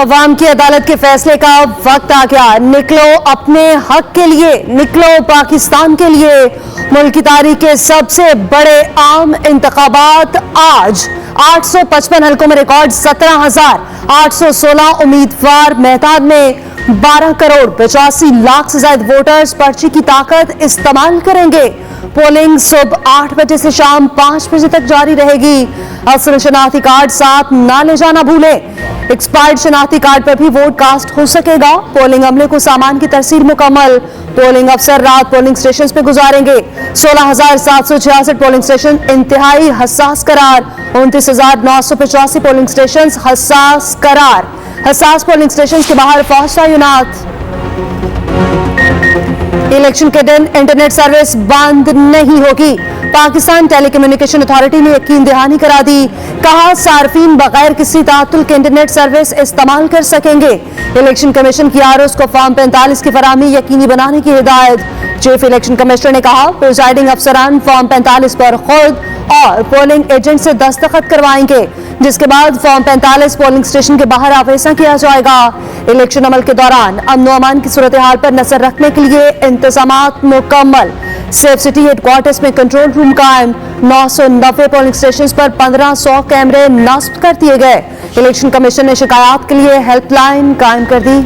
अवाम की अदालत के फैसले का वक्त आ गया। निकलो अपने हक के लिए, निकलो पाकिस्तान के लिए। मुल्क की तारीख के सबसे बड़े आम इंतखाबात आज 855 हल्कों में रिकॉर्ड 17,816 उम्मीदवार मैदान में। 12 करोड़ 85 लाख से ज्यादा वोटर्स पर्ची की ताकत इस्तेमाल करेंगे। पोलिंग सुबह 8 बजे से शाम 5 बजे तक जारी रहेगी। असल शनाख्ती कार्ड साथ ना ले जाना भूलें। एक्सपायर्ड शनाख्ती कार्ड पर भी वोट कास्ट हो सकेगा। पोलिंग अमले को सामान की तरसील मुकम्मल। पोलिंग अफसर रात पोलिंग स्टेशन पे गुजारेंगे। 16,766 पोलिंग स्टेशन इंतहाई हसास करार। 29,985 पोलिंग स्टेशन हसास करार। हसास पोलिंग स्टेशन के बाहर फौज तैनात। इलेक्शन के दिन इंटरनेट सर्विस बंद नहीं होगी। पाकिस्तान टेलीकम्युनिकेशन अथॉरिटी ने यकीन दहानी करा दी। कहा सार्फिन बगैर किसी तातुल के इंटरनेट सर्विस इस्तेमाल कर सकेंगे। इलेक्शन कमीशन की आरओज़ को फॉर्म 45 की फराहमी यकीनी बनाने की हिदायत। चीफ इलेक्शन कमिश्नर ने कहा प्रिजाइडिंग अफसरान फॉर्म 45 पर खुद और पोलिंग एजेंट से दस्तखत करवाएंगे, जिसके बाद फॉर्म 45 पोलिंग स्टेशन के बाहर आवेजा किया जाएगा। इलेक्शन अमल के दौरान अमन व अमान की सूरत हाल पर नजर रखने के लिए इंतजामात मुकम्मल। सेफ सिटी हेडक्वार्टर्स में कंट्रोल रूम कायम। 990 पोलिंग स्टेशन पर 1500 कैमरे नस्ब कर दिए गए। इलेक्शन कमीशन ने शिकायत के लिए हेल्पलाइन कायम कर दी।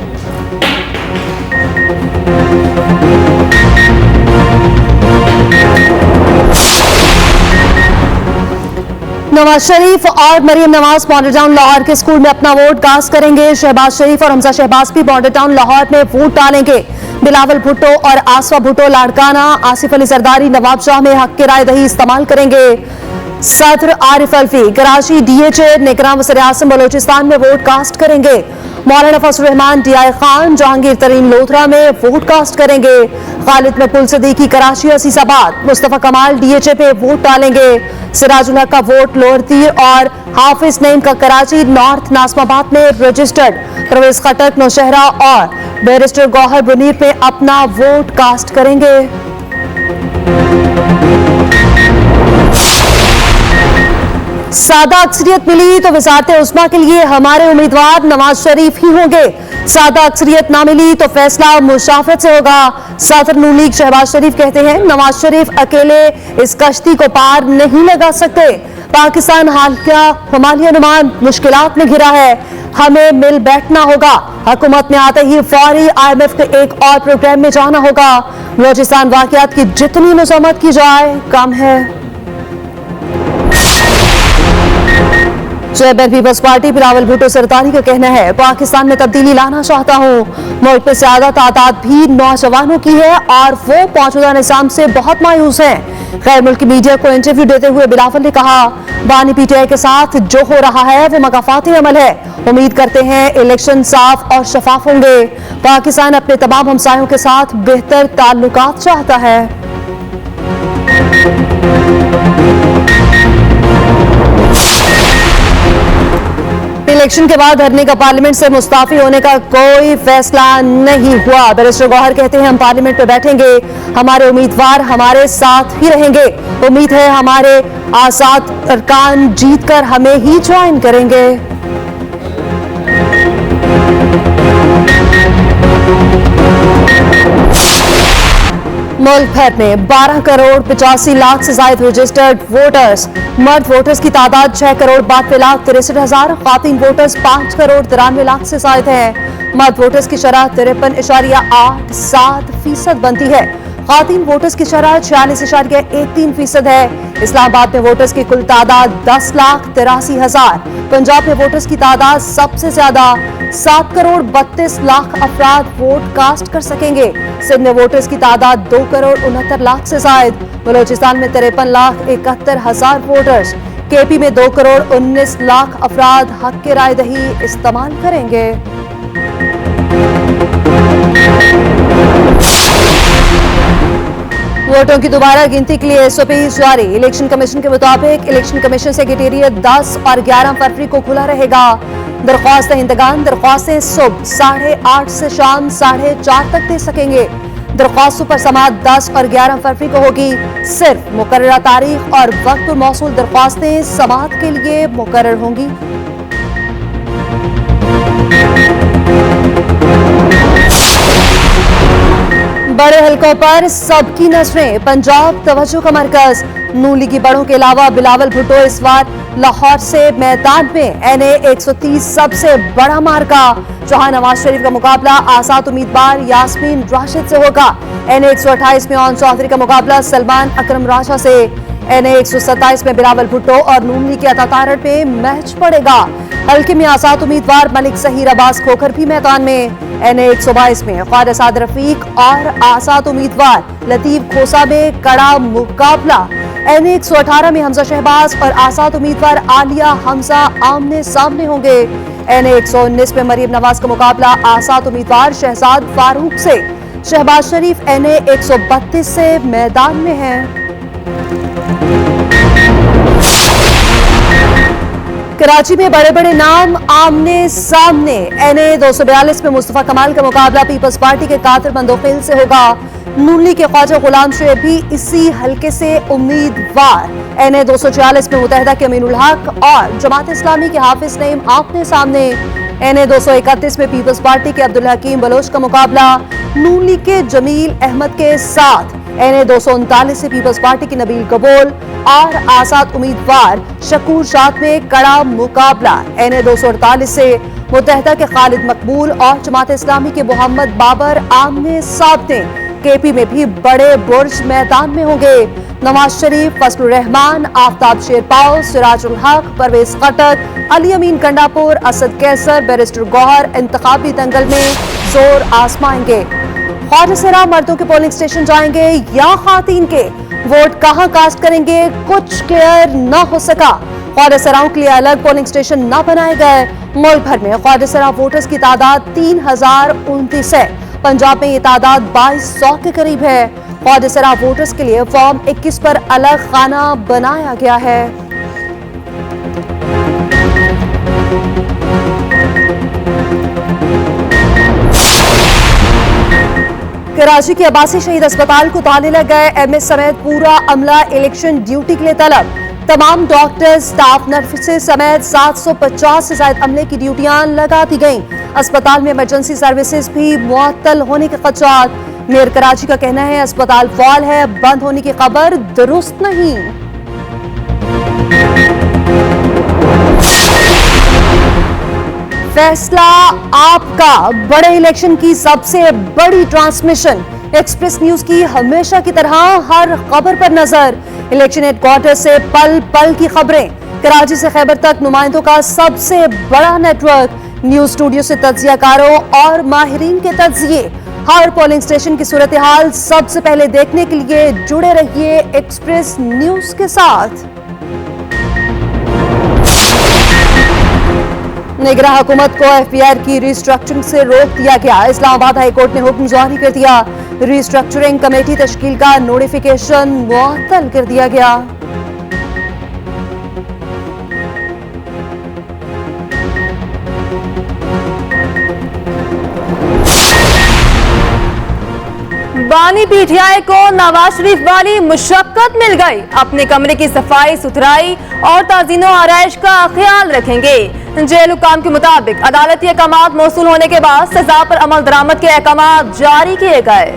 नवाज शरीफ और मरियम नवाज बॉर्डर टाउन लाहौर के स्कूल में अपना वोट कास्ट करेंगे। शहबाज शरीफ और हमजा शहबाज भी बॉर्डर टाउन लाहौर में वोट डालेंगे। बिलावल भुट्टो और आसफा भुट्टो लाड़काना, आसिफ अली जरदारी नवाब शाह में हक के राय दही इस्तेमाल करेंगे। सदर आरिफ अल्फी कराची डीएचए निगरान वज़ीर आज़म बलोचिस्तान में वोट कास्ट करेंगे। मौलाना फजल रहमान डीआई खान जहांगीर तरीन लोधरा में वोट कास्ट करेंगे। खालिद मकबूल सदीकी कराची असीसाबाद, मुस्तफा कमाल डीएचए पे वोट डालेंगे। सिराजुल हक का वोट लोअर तीर और हाफिज नईम का कराची नॉर्थ नाजमाबाद में रजिस्टर्ड। परवेज खटक नौशहरा और बैरिस्टर गौहर बुनीर में अपना वोट कास्ट करेंगे। सादा अक्सरियत मिली तो वज़ारत उस्मा के लिए हमारे उम्मीदवार नवाज शरीफ ही होंगे। सादा अक्सरियत ना मिली तो फैसला मुशाफरत से होगा। सदर नून लीग शहबाज शरीफ कहते हैं नवाज शरीफ अकेले इस कश्ती को पार नहीं लगा सकते। पाकिस्तान हिमालय नुमान मुश्किलात में घिरा है, हमें मिल बैठना होगा। हुकूमत में आते ही फौरी IMF के एक और प्रोग्राम में जाना होगा। बलोचिस्तान वाकयात की जितनी मजम्मत की जाए कम है। चेयरमैन पीपल्स पार्टी बिलावल भुट्टो सरदारी का कहना है पाकिस्तान में तब्दीली लाना चाहता हूँ। मुल्क में ज्यादा तादाद भी नौजवानों की है और वो मौजूदा निजाम से बहुत मायूस हैं। गैर मुल्की मीडिया को इंटरव्यू देते हुए बिलावल ने कहा बानी PTI के साथ जो हो रहा है वो मगाफाती अमल है। उम्मीद करते हैं इलेक्शन साफ और शफाफ होंगे। पाकिस्तान अपने तमाम हमसायों के साथ बेहतर ताल्लुकात चाहता है। इलेक्शन के बाद धरने का पार्लियामेंट से मुस्ताफी होने का कोई फैसला नहीं हुआ। बैरिस्टर गौहर कहते हैं हम पार्लियामेंट में बैठेंगे, हमारे उम्मीदवार हमारे साथ ही रहेंगे। उम्मीद है हमारे आजाद अरकान जीतकर हमें ही ज्वाइन करेंगे। मुल्क भर में 12 करोड़ 85 लाख से ज्यादा रजिस्टर्ड वोटर्स। मर्द वोटर्स की तादाद 6 करोड़ 92 लाख 63 हजार। खातिन वोटर्स 5 करोड़ 93 लाख से ज्यादा है। मर्द वोटर्स की शरह 53.87% बनती है। खातिन वोटर्स की शरह 46.13% है। इस्लामाबाद में वोटर्स की कुल तादाद 10,83,000। पंजाब में वोटर्स की तादाद सबसे ज्यादा 7 करोड़ 32 लाख अफराद वोट कास्ट कर सकेंगे। सिंध में वोटर्स की तादाद 2 करोड़ 69 लाख से जायद। बलोचिस्तान में 53,71,000 वोटर्स। KP में 2 करोड़ 19 लाख अफराद हक के राय दही इस्तेमाल करेंगे। वोटों की दोबारा गिनती के लिए SOP जारी। इलेक्शन कमीशन के मुताबिक इलेक्शन कमीशन सेक्रेटेरिएट 10 और 11 फरवरी को खुला रहेगा। दरख्वास्त दहिंदगान दरख्वास्तें सुबह 8:30 से शाम 4:30 तक दे सकेंगे। दरख्वास्तों पर समाअत 10 और 11 फरवरी को होगी। सिर्फ मुकर्ररा तारीख और वक्त पर मौसूल दरख्वास्तें समाअत के लिए मुकर्रर होंगी। बड़े हलकों पर सबकी नजरें, पंजाब तवज्जो का मरकज। नून लीगी बड़ों के अलावा बिलावल भुट्टो इस बार लाहौर से मैदान में। NA 130 सबसे बड़ा मार्का, जहां नवाज शरीफ का मुकाबला आजाद उम्मीदवार यास्मीन राशिद से होगा। NA 128 में ओन चौधरी का मुकाबला सलमान अकरम राजा से। NA 127 में बिलावल भुट्टो और नून लीग के अता तारड़ पे मैच पड़ेगा। हल्के में आजाद उम्मीदवार मलिक जहीर अब्बास खोखर भी मैदान में। NA 122 में ख्वाजा साद रफीक और आजाद उम्मीदवार लतीफ खोसा में कड़ा मुकाबला। NA 118 में हमजा शहबाज और आजाद उम्मीदवार आलिया हमजा आमने सामने होंगे। NA 119 में मरीम नवाज का मुकाबला आजाद उम्मीदवार शहजाद फारूक से। शहबाज शरीफ NA 132 से मैदान में है। कराची में बड़े बड़े नाम आमने सामने। NA 242 में मुस्तफा कमाल का मुकाबला पीपल्स पार्टी के कादिर मंदोखिल से होगा। नून लीग के ख्वाजा गुलाम शुएब भी इसी हल्के से उम्मीदवार। NA 246 में मुतहदा के अमीनुल हक और जमात इस्लामी के हाफिज नईम आमने सामने। NA 231 में पीपल्स पार्टी के अब्दुल हकीम बलोच का मुकाबला नून लीग के जमील अहमद के साथ। NA 239 से पीपल्स पार्टी की नबील कबूल और आजाद उम्मीदवार शकूर शाद में कड़ा मुकाबला। NA 248 से मुतहदा के खालिद मकबूल और जमात इस्लामी के मोहम्मद बाबर आमने सामने। KP में भी बड़े बुर्ज मैदान में होंगे। नवाज शरीफ, फजलुर रहमान, आफ्ताब शेरपाव, सिराजुल हक, परवेज खटक, अली अमीन कंडापुर, असद कैसर, बैरिस्टर गौहर इंतखाबी दंगल में जोर आजमाएंगे। ख्वाजा सरा मर्दों के पोलिंग स्टेशन जाएंगे या खातीन के, वोट कहां कास्ट करेंगे कुछ क्लियर न हो सका। ख्वाजा सराओं के लिए अलग पोलिंग स्टेशन न बनाए गए। मुल्क भर में ख्वाजा सरा वोटर्स की तादाद 3029 है। पंजाब में ये तादाद 2200 के करीब है। ख्वाजा सरा वोटर्स के लिए फॉर्म 21 पर अलग खाना बनाया गया है। कराची के अब्बासी शहीद अस्पताल को ताले लग गए। MS समेत पूरा अमला इलेक्शन ड्यूटी के लिए तलब। तमाम डॉक्टर, स्टाफ, नर्सेस समेत 750 से ज्यादा अमले की ड्यूटियां लगा दी गईं। अस्पताल में इमरजेंसी सर्विसेज भी मुअत्तल होने के खदशात। मेयर कराची का कहना है अस्पताल फॉल है, बंद होने की खबर दुरुस्त नहीं। फैसला आपका, बड़े इलेक्शन की सबसे बड़ी ट्रांसमिशन। एक्सप्रेस न्यूज की हमेशा की तरह हर खबर पर नजर। इलेक्शन हेडक्वार्टर से पल पल की खबरें। कराची से खैबर तक नुमाइंदों का सबसे बड़ा नेटवर्क। न्यूज स्टूडियो से तज्जियाकारों और माहिरीन के तज्जिए। हर पोलिंग स्टेशन की सूरत हाल सबसे पहले देखने के लिए जुड़े रहिए एक्सप्रेस न्यूज के साथ। निगरान हुकूमत को FPR की रिस्ट्रक्चरिंग से रोक दिया गया। इस्लामाबाद हाई कोर्ट ने हुक्म जारी कर दिया। रिस्ट्रक्चरिंग कमेटी तश्कील का नोटिफिकेशन मुअत्तल कर दिया गया। बानी PTI को नवाज शरीफ वाली मुशक्कत मिल गई। अपने कमरे की सफाई सुथराई और ताज़ीनो आराइश का ख्याल रखेंगे। जेल हुकाम के मुताबिक अदालती अहकामात मौसूल होने के बाद सजा पर अमल दरामद के अहकामात जारी किए गए।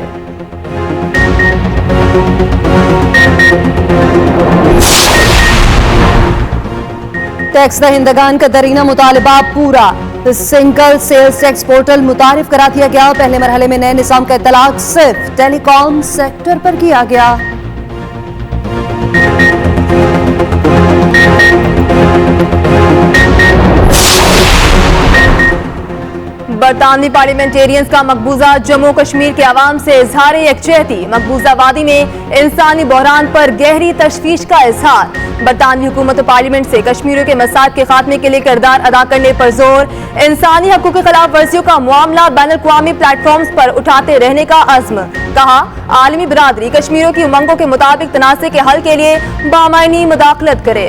टैक्स दहिंदगान का दरीना मुतालबा पूरा। सिंगल सेल्स टैक्स पोर्टल मुतारिफ करा दिया गया। पहले मरहले में नए निज़ाम का इत्तलाक सिर्फ टेलीकॉम सेक्टर पर किया गया। बरतानवी पार्लियामेंटेरियंस का मकबूजा जम्मू कश्मीर के अवाम से इजहार यकजहती। मकबूजा वादी में इंसानी बहरान पर गहरी तशवीश का इजहार। बरतानवी हुकूमत और पार्लियामेंट से कश्मीरियों के मसाइब के खात्मे के लिए किरदार अदा करने पर जोर। इंसानी हकूक़ के खिलाफ वर्जियों का मामला बैन अल-अक़वामी प्लेटफॉर्म्स पर उठाते रहने का अज़्म। कहा आलमी बिरादरी कश्मीरियों की उमंगों के मुताबिक तनाज़े के हल के लिए बामायनी मुदाखलत करे।